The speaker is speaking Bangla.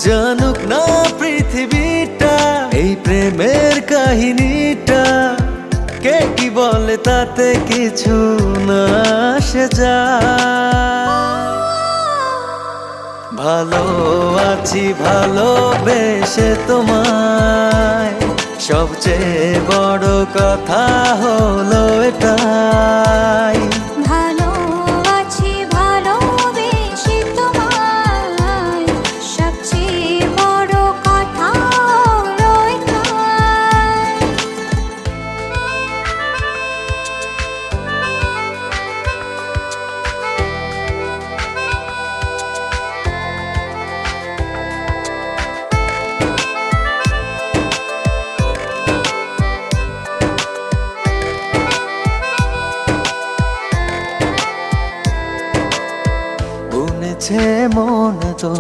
জানুক না পৃথিবীটা এই প্রেমের কাহিনীটা, কে কি বলে তাতে কিছু না আসে যায়। ভালো আছি ভালোবেসে তোমায়, সবচেয়ে বড় কথা হলো এটাই। ভালো আছি ভালোবেসে তোমায়, সবচেয়ে বড় কথা হলো এটাই। বুনেছে মন তো